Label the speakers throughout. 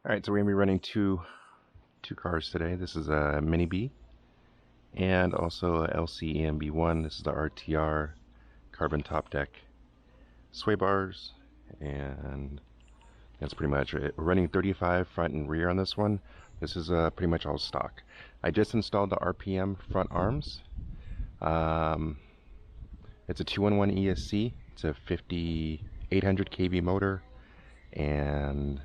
Speaker 1: Alright, so we're going to be running two cars today. This is a Mini B and also a lcracing. This is the RTR carbon top deck sway bars, and that's pretty much it. We're running 35 front and rear on this one. This is pretty much all stock. I just installed the RPM front arms. It's a 2-in-1 ESC. It's a 5800 kV motor, and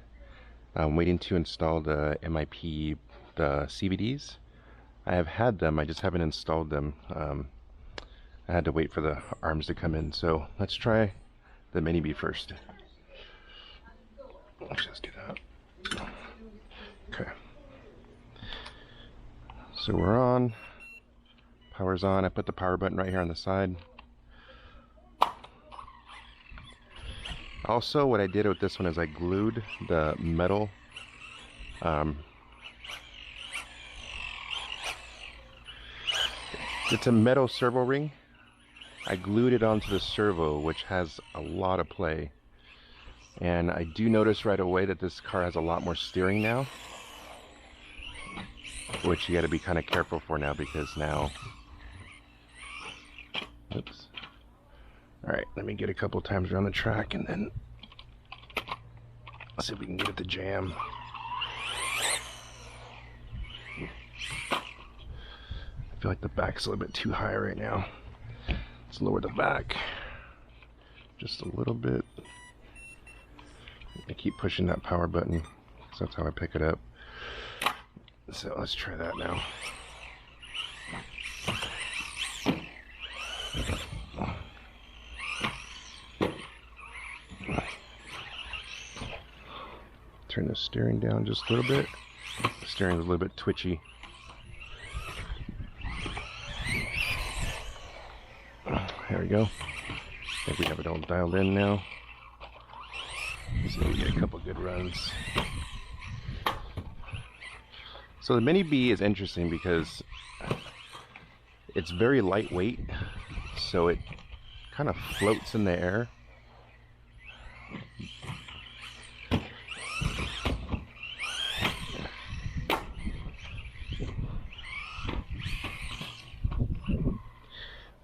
Speaker 1: I'm waiting to install the MIP, the CVDs. I have had them, I just haven't installed them. I had to wait for the arms to come in, so let's try the Mini B first. Let's just do that. Okay. So we're on. Power's on. I put the power button right here on the side. Also, what I did with this one is I glued the metal it's a metal servo ring. I glued it onto the servo, which has a lot of play. And I do notice right away that this car has a lot more steering now, which you got to be kind of careful for now, because now, oops. Alright, let me get a couple times around the track and then let's see if we can get it to jam. I feel like the back's a little bit too high right now. Let's lower the back just a little bit. I keep pushing that power button because that's how I pick it up. So let's try that now. Turn the steering down just a little bit. The steering is a little bit twitchy. There we go. I think we have it all dialed in now. So we get a couple good runs. So the Mini B is interesting because it's very lightweight, so it kind of floats in the air.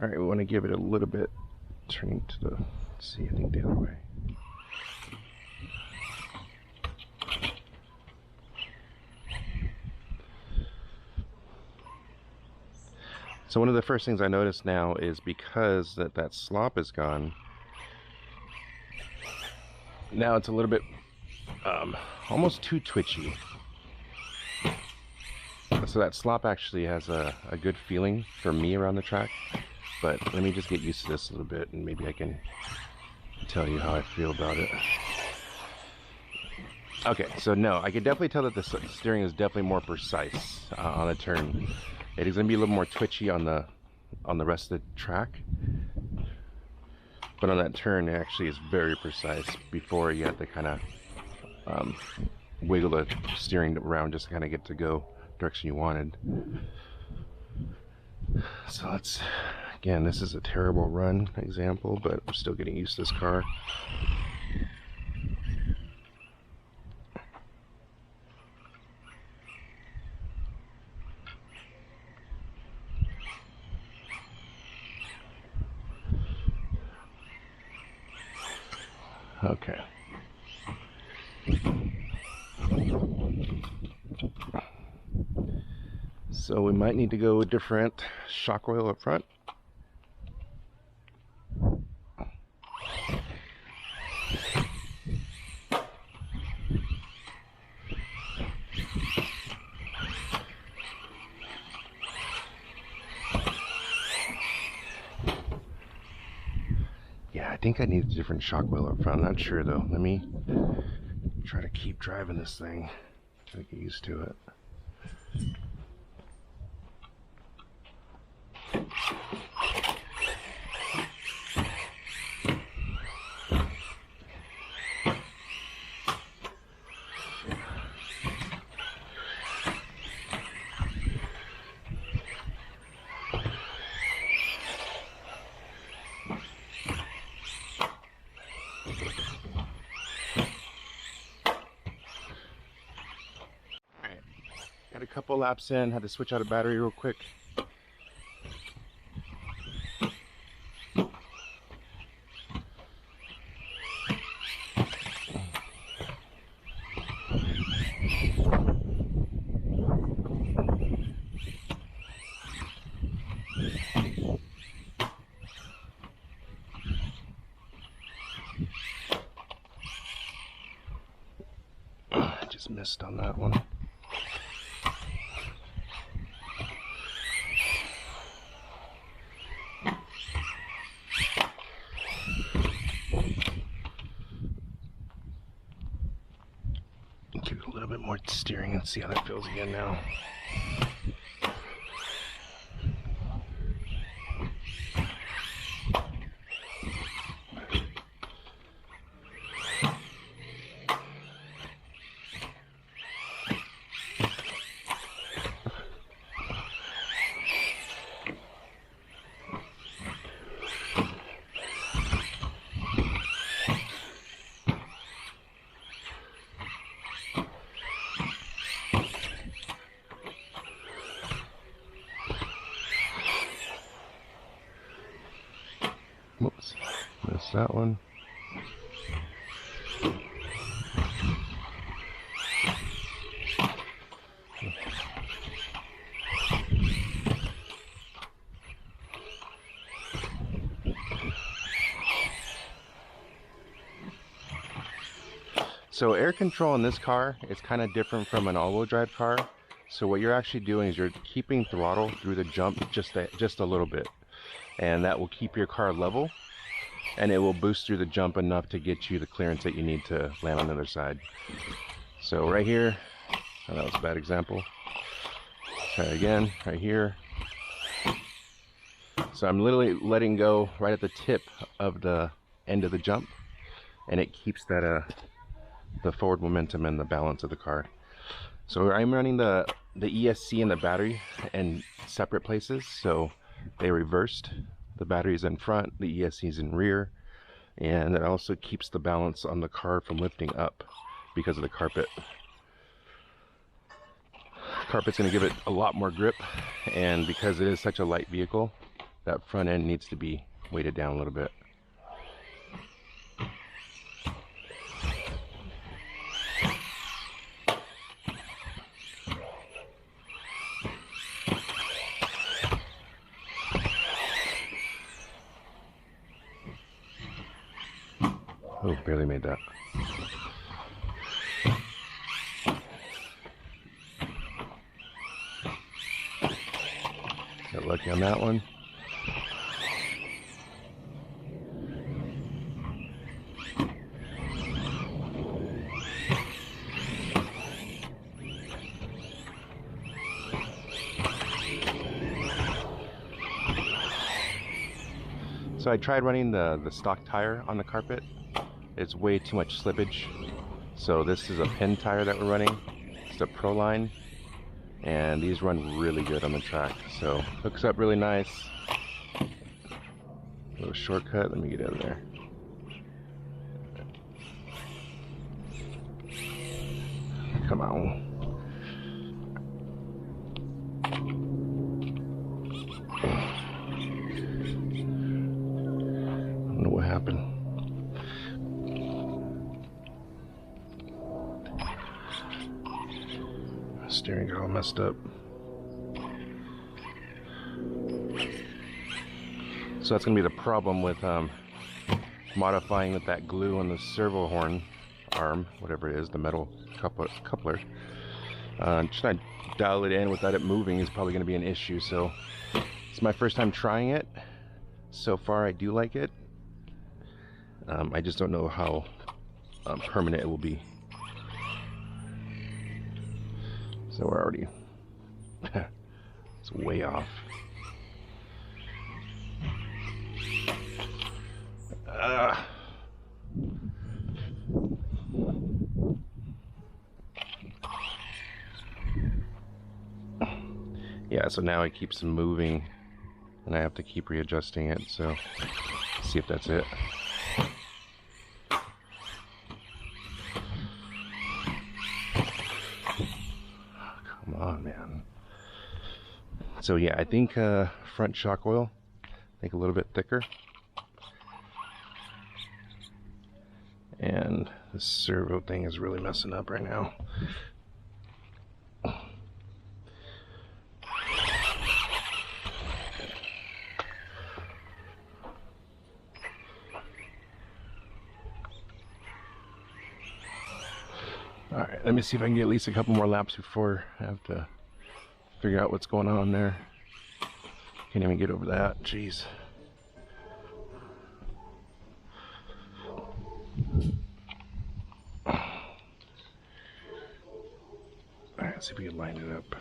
Speaker 1: Alright, we want to give it a little bit, turning to the, let's see, I think the other way. So one of the first things I notice now is because that slop is gone, now it's a little bit almost too twitchy. So that slop actually has a good feeling for me around the track. But let me just get used to this a little bit, and maybe I can tell you how I feel about it. Okay, so no, I can definitely tell that the steering is definitely more precise on a turn. It is going to be a little more twitchy on the rest of the track, but on that turn it actually is very precise. Before, you have to kind of wiggle the steering around just to kind of get to go direction you wanted. So let's, again, this is a terrible run example, but I'm still getting used to this car. Okay. So we might need to go a different shock oil up front. Yeah, I think I need a different shock oil up front. I'm not sure though. Let me try to keep driving this thing. Try to get used to it. Got a couple laps in, had to switch out a battery real quick. I just missed on that one. Give it a little bit more steering and see how that feels again now. Whoops, missed that one. So air control in this car is kind of different from an all-wheel drive car. So what you're actually doing is you're keeping throttle through the jump just a little bit. And that will keep your car level, and it will boost through the jump enough to get you the clearance that you need to land on the other side. So right here, oh, that was a bad example. Try it again, right here. So I'm literally letting go right at the tip of the end of the jump, and it keeps that the forward momentum and the balance of the car. So I'm running the ESC and the battery in separate places, so they reversed. The battery's in front, the ESC's in rear, and it also keeps the balance on the car from lifting up because of the carpet. Carpet's going to give it a lot more grip, and because it is such a light vehicle, that front end needs to be weighted down a little bit. Oh, barely made that. Got lucky on that one. So I tried running the stock tire on the carpet. It's way too much slippage. So this is a pin tire that we're running. It's a Pro Line, and these run really good on the track. So hooks up really nice. A little shortcut. Let me get out of there. Come on. I don't know what happened. Steering got all messed up. So that's gonna be the problem with modifying with that glue on the servo horn arm, whatever it is, the metal coupler. Trying to dial it in without it moving is probably gonna be an issue. So it's my first time trying it. So far I do like it. I just don't know how permanent it will be. So we're already, it's way off. Yeah, so now it keeps moving and I have to keep readjusting it, so let's see if that's it. Come on, man? So yeah, I think front shock oil, I think a little bit thicker. And this servo thing is really messing up right now. Alright, let me see if I can get at least a couple more laps before I have to figure out what's going on there. Can't even get over that, jeez. Alright, let's see if we can line it up.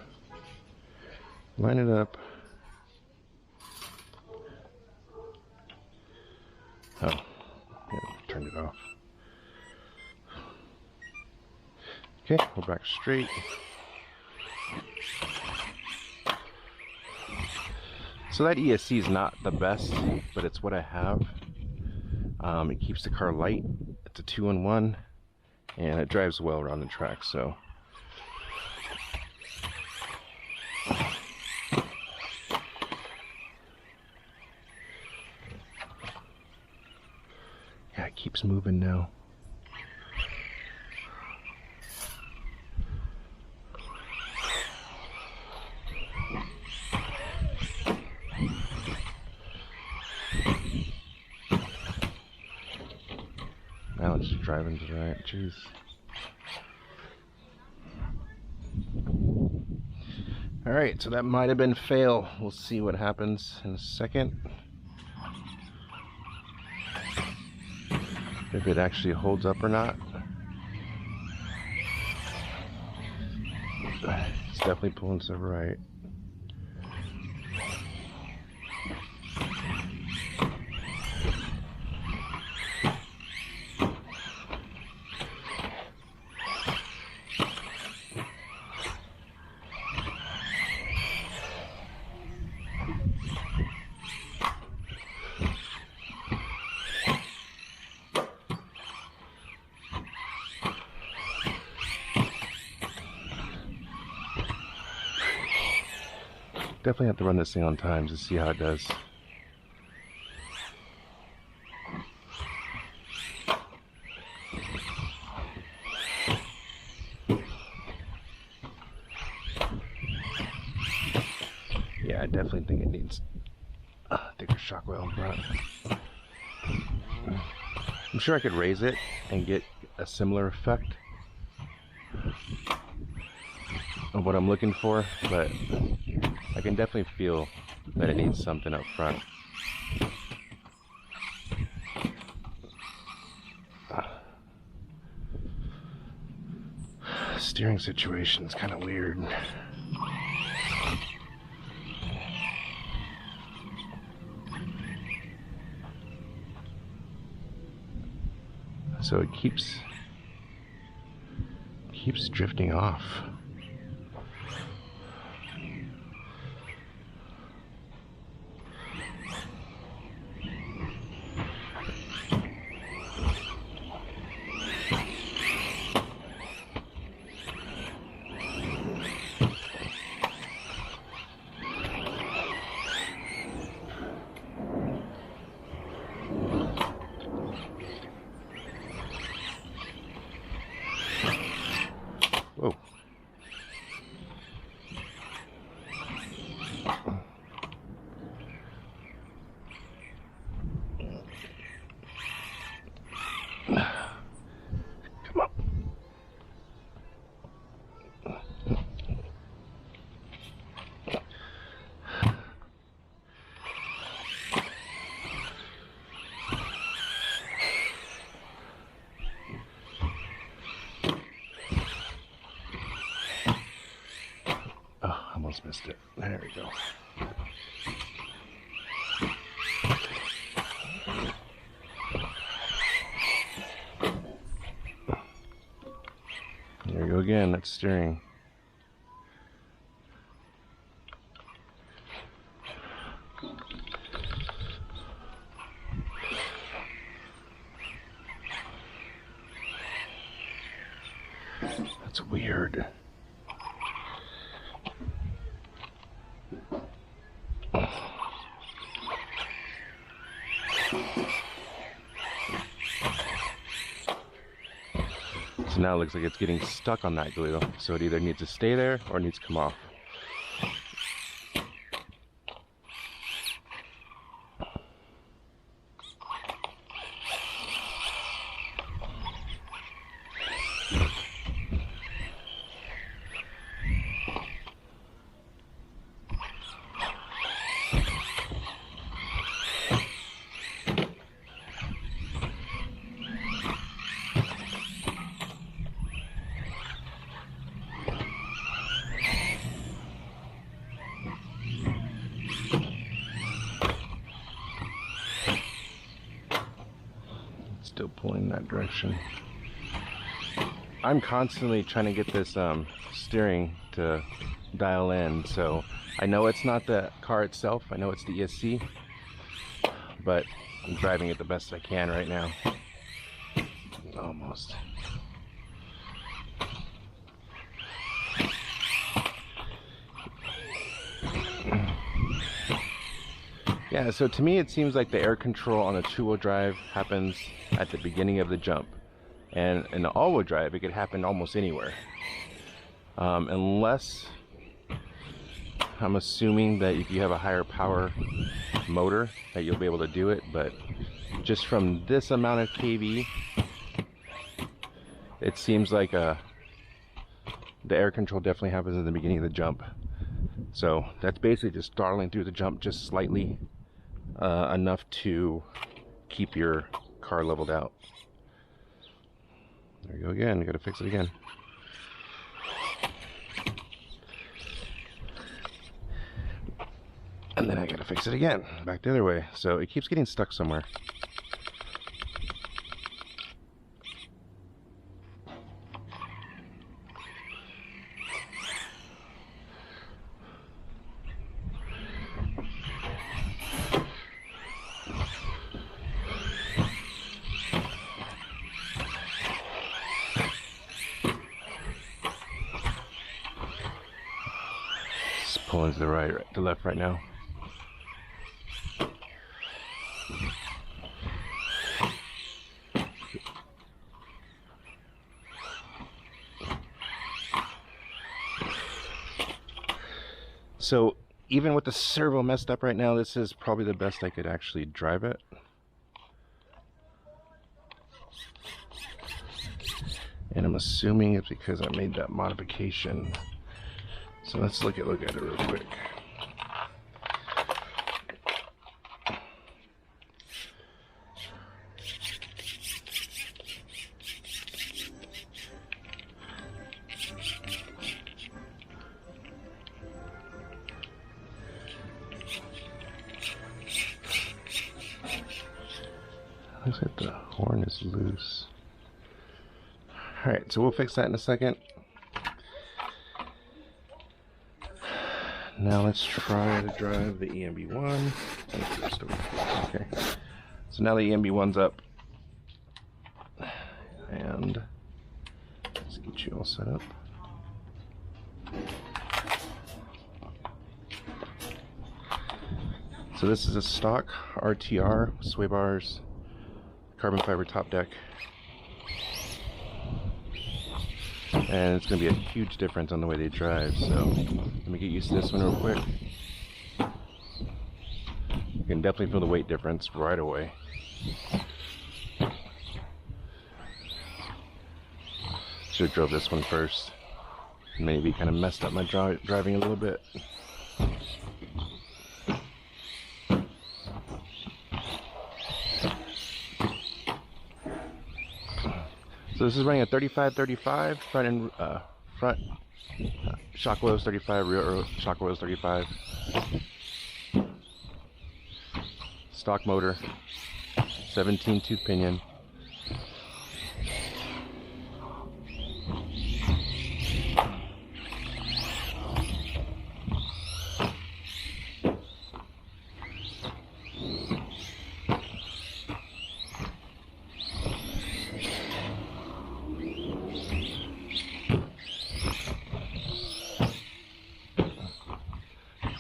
Speaker 1: Line it up. Oh, yeah, turned it off. Okay, we're back straight. So that ESC is not the best, but it's what I have. It keeps the car light. It's a 2-in-1, and it drives well around the track, so. Yeah, it keeps moving now. Now it's driving to the right, jeez. Alright, so that might have been fail. We'll see what happens in a second. If it actually holds up or not. It's definitely pulling to the right. Definitely have to run this thing on times to see how it does. Yeah, I definitely think it needs thicker shock oil in front. I'm sure I could raise it and get a similar effect of what I'm looking for, but I can definitely feel that it needs something up front. Steering situation is kind of weird. So it keeps drifting off. Whoa. Come on. Oh, almost missed it. There we go. There we go again, that's steering. That's weird. So now it looks like it's getting stuck on that glue, so it either needs to stay there or needs to come off. Still pulling that direction. I'm constantly trying to get this steering to dial in, so I know it's not the car itself, I know it's the ESC, but I'm driving it the best I can right now. Almost. Yeah, so to me it seems like the air control on a two-wheel drive happens at the beginning of the jump. And in the all-wheel drive, it could happen almost anywhere. Unless, I'm assuming that if you have a higher power motor, that you'll be able to do it. But just from this amount of kV, it seems like the air control definitely happens in the beginning of the jump. So that's basically just throttling through the jump just slightly, enough to keep your car leveled out. There you go again, you gotta fix it again. And then I gotta fix it again, back the other way. So it keeps getting stuck somewhere. Pulling to the right, to left right now. So even with the servo messed up right now, this is probably the best I could actually drive it. And I'm assuming it's because I made that modification. So let's look at it real quick. Looks like the horn is loose. Alright, so we'll fix that in a second. Now let's try to drive the EMB1. Okay. So now the EMB1's up. And let's get you all set up. So this is a stock RTR, sway bars, carbon fiber top deck. And it's going to be a huge difference on the way they drive, so let me get used to this one real quick. You can definitely feel the weight difference right away. Should have drove this one first. Maybe kind of messed up my driving a little bit. So this is running a 35-35 front and front shock oils 35, rear shock oils 35. Stock motor, 17 tooth pinion.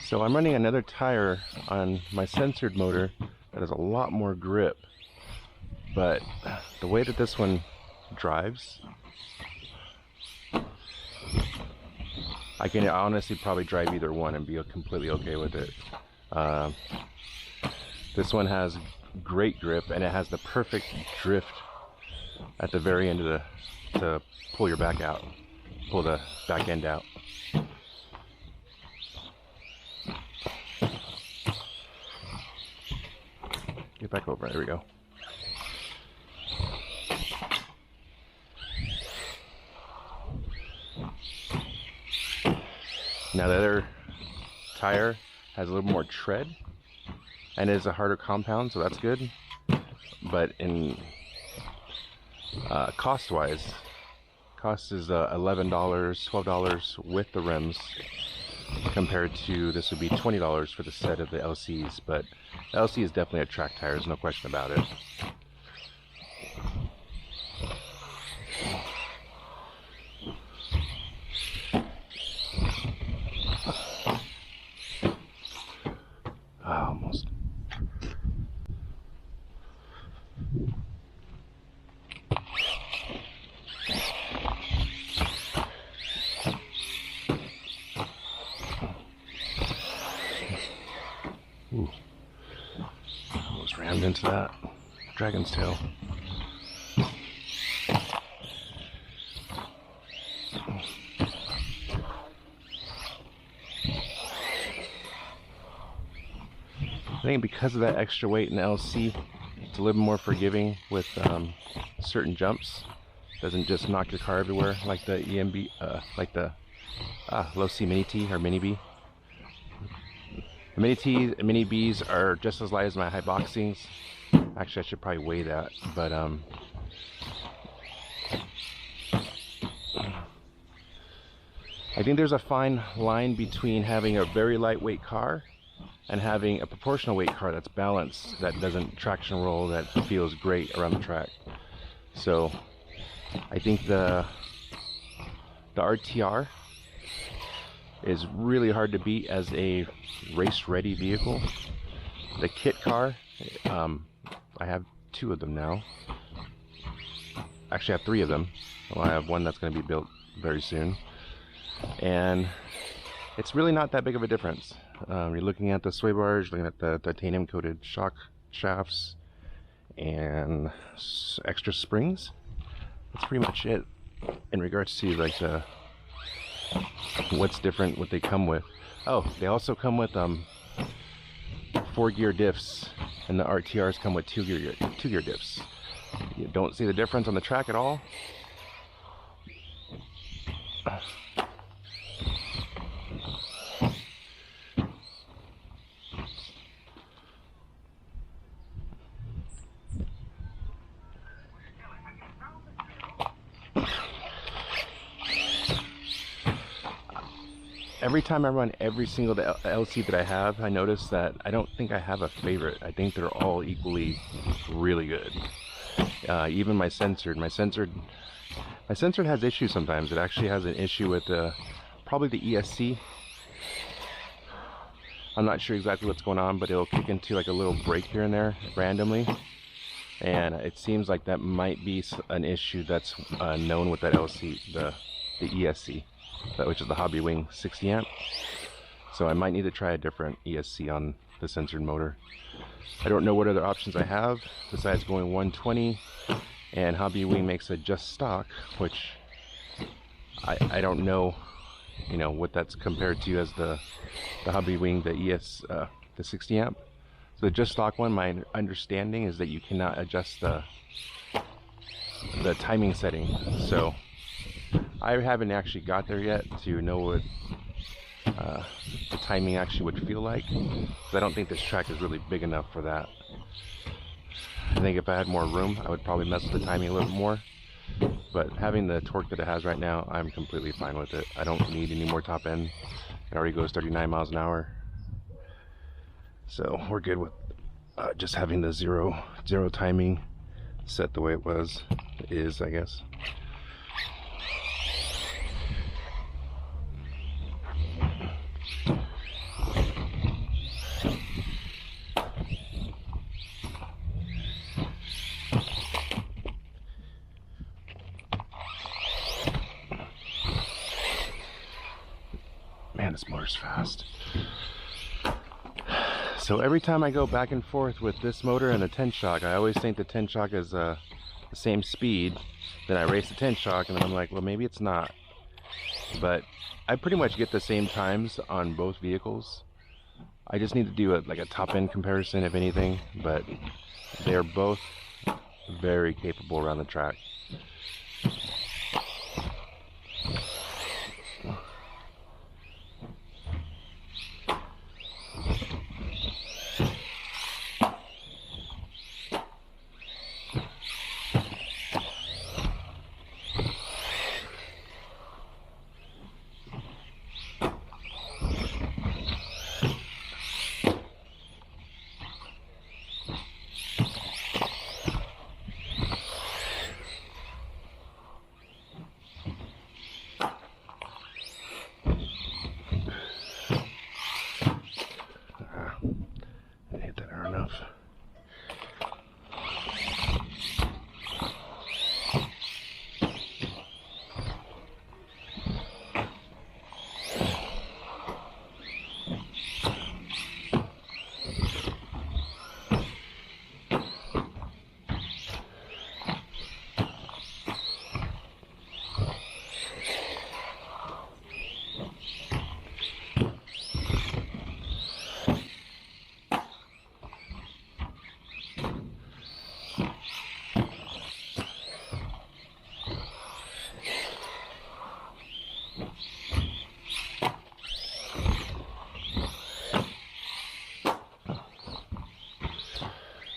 Speaker 1: So I'm running another tire on my censored motor that has a lot more grip, but the way that this one drives I can honestly probably drive either one and be completely okay with it. This one has great grip, and it has the perfect drift at the very end of to pull your back out, pull the back end out. Get back over, there we go. Now the other tire has a little more tread and is a harder compound, so that's good. But in cost-wise, cost is $11, $12 with the rims, compared to this would be $20 for the set of the LCs. But the LC is definitely a track tire, there's no question about it. Almost. Ooh. Almost rammed into that dragon's tail. I think because of that extra weight in the LC, it's a little more forgiving with certain jumps. Doesn't just knock your car everywhere like the EMB, like the Losi Mini T or Mini B. The Mini T and Mini Bs are just as light as my high boxings. Actually, I should probably weigh that, but I think there's a fine line between having a very lightweight car and having a proportional weight car that's balanced, that doesn't traction roll, that feels great around the track. So I think the RTR is really hard to beat as a race ready vehicle. The kit car, I have 2 of them now. Actually I have 3 of them. Well, I have one that's going to be built very soon, and it's really not that big of a difference. You're looking at the sway bars, looking at the titanium coated shock shafts and extra springs. That's pretty much it in regards to like what's different, what they come with. Oh, they also come with 4-gear diffs, and the RTRs come with 2-gear diffs. You don't see the difference on the track at all. Every time I run every single LC that I have, I notice that I don't think I have a favorite. I think they're all equally really good. Even my censored has issues sometimes. It actually has an issue with probably the ESC. I'm not sure exactly what's going on, but it'll kick into like a little break here and there randomly. And it seems like that might be an issue that's known with that LC, the ESC. Which is the Hobby Wing 60 amp. So I might need to try a different ESC on the censored motor. I don't know what other options I have besides going 120, and Hobby Wing makes a just stock, which I don't know, you know, what that's compared to as the Hobby Wing, the 60 amp. So the just stock one, my understanding is that you cannot adjust the timing setting. So I haven't actually got there yet to know what the timing actually would feel like, because I don't think this track is really big enough for that. I think if I had more room, I would probably mess with the timing a little bit more. But having the torque that it has right now, I'm completely fine with it. I don't need any more top end. It already goes 39 miles an hour. So we're good with just having the zero timing set the way it is, I guess. Man, this motor's fast. So every time I go back and forth with this motor and the 10 shock, I always think the 10 shock is the same speed. Then I race the 10 shock and then I'm like, well, maybe it's not. But I pretty much get the same times on both vehicles. I just need to do like a top end comparison, if anything, but they're both very capable around the track.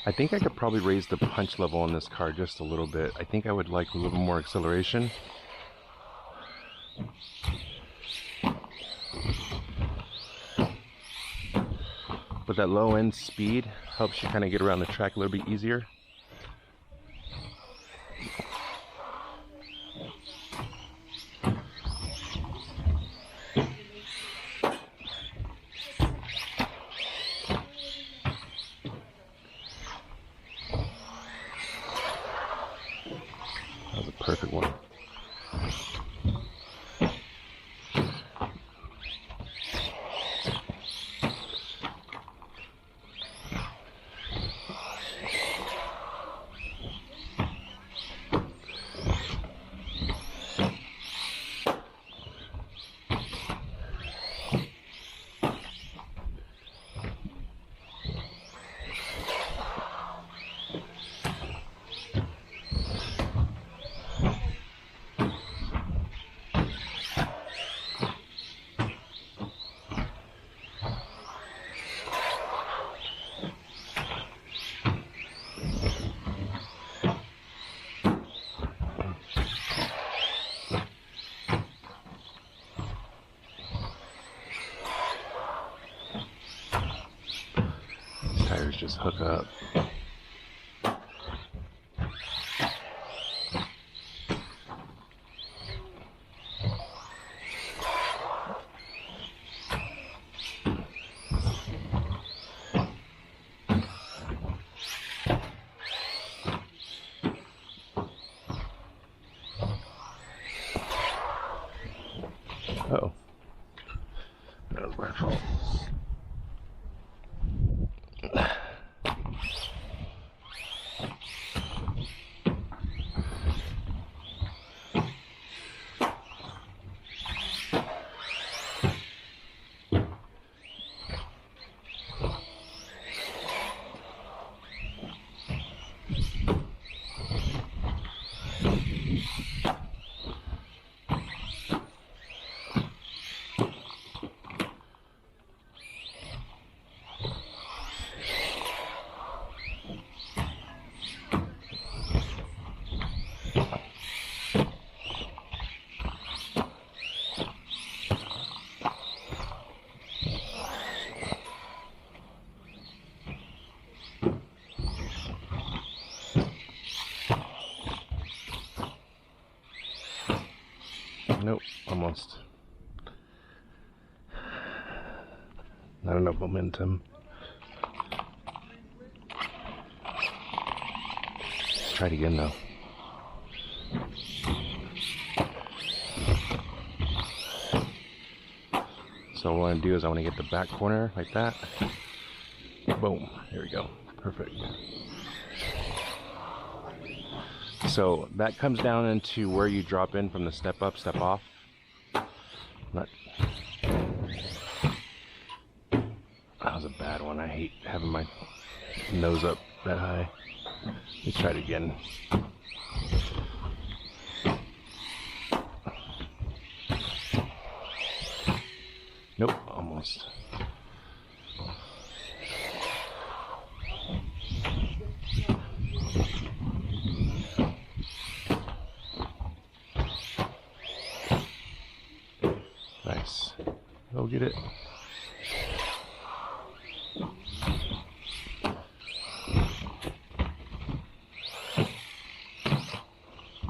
Speaker 1: I think I could probably raise the punch level on this car just a little bit. I think I would like a little more acceleration. But that low end speed helps you kind of get around the track a little bit easier. That was a perfect one. Tires just hook up. Oh, that was my fault. Nope, almost. Not enough momentum. Let's try it again though. So what I want to do is I want to get the back corner like that. Boom. There we go. Perfect. So that comes down into where you drop in from the step up, step off. Not... That was a bad one. I hate having my nose up that high. Let's try it again. Nope, almost. Nice. Go get it.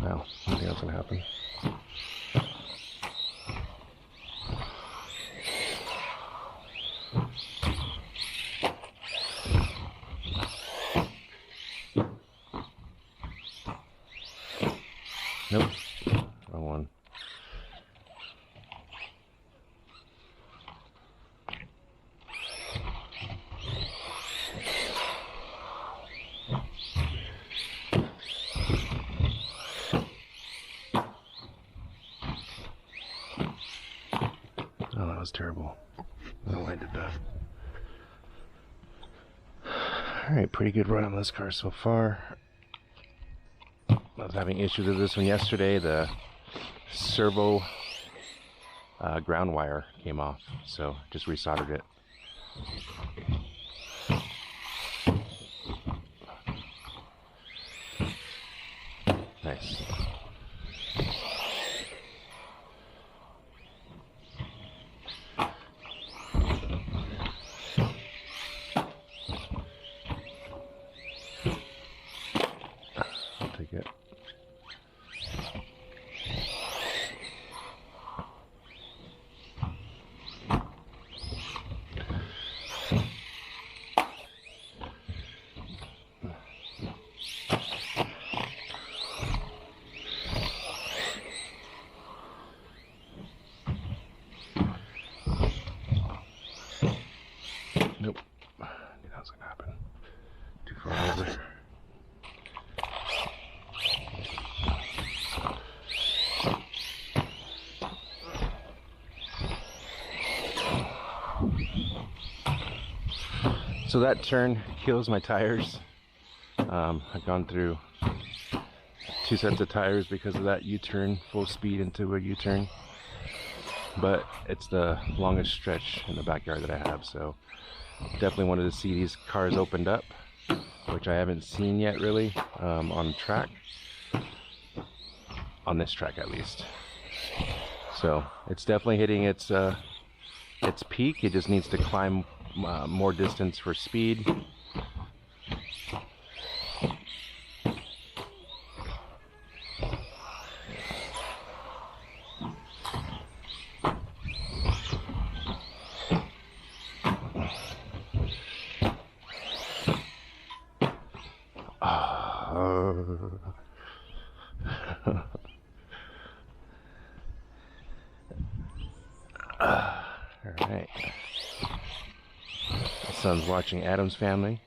Speaker 1: Wow, nothing else gonna happen. Nope, wrong one. Oh, that was terrible. I don't know why I did that. Alright, pretty good run on this car so far. I was having issues with this one yesterday. The servo ground wire came off, so just resoldered it. Nice. I'll take it. Nope. I knew that was gonna happen. Too far over. So that turn kills my tires. I've gone through 2 sets of tires because of that U-turn, full speed into a U-turn. But it's the longest stretch in the backyard that I have, so definitely wanted to see these cars opened up, which I haven't seen yet really on track, on this track at least. So it's definitely hitting its peak. It just needs to climb more distance for speed. All right. My son's watching Addams Family.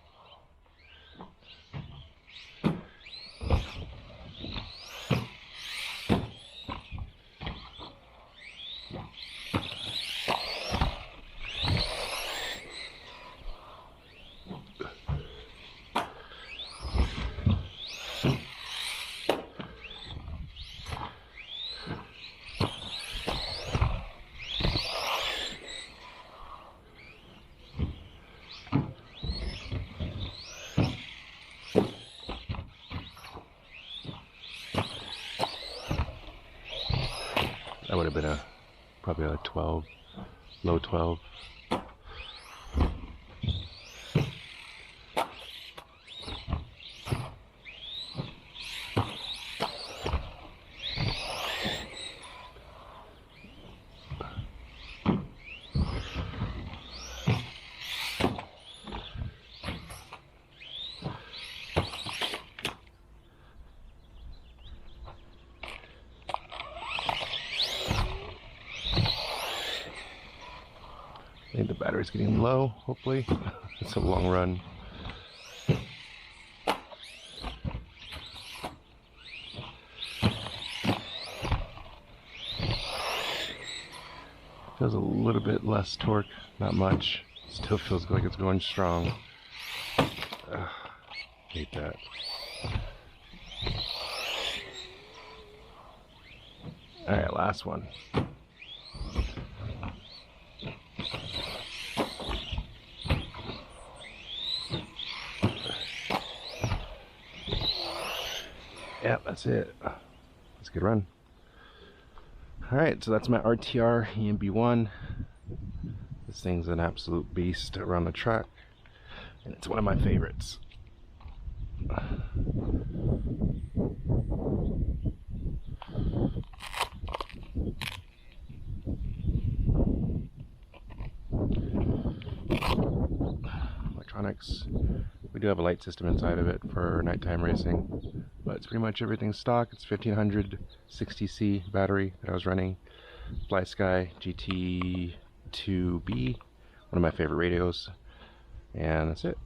Speaker 1: That would have been probably a 12, low 12. I think the battery's getting low, hopefully. It's a long run. Feels a little bit less torque, not much. Still feels like it's going strong. Hate that. Alright, last one. Yeah, that's it. That's a good run. Alright, so that's my RTR EMB1. This thing's an absolute beast around the track, and it's one of my favorites. Electronics. We do have a light system inside of it for nighttime racing, but it's pretty much everything stock. It's 1500 60C battery that I was running. FlySky GT2B, one of my favorite radios, and that's it.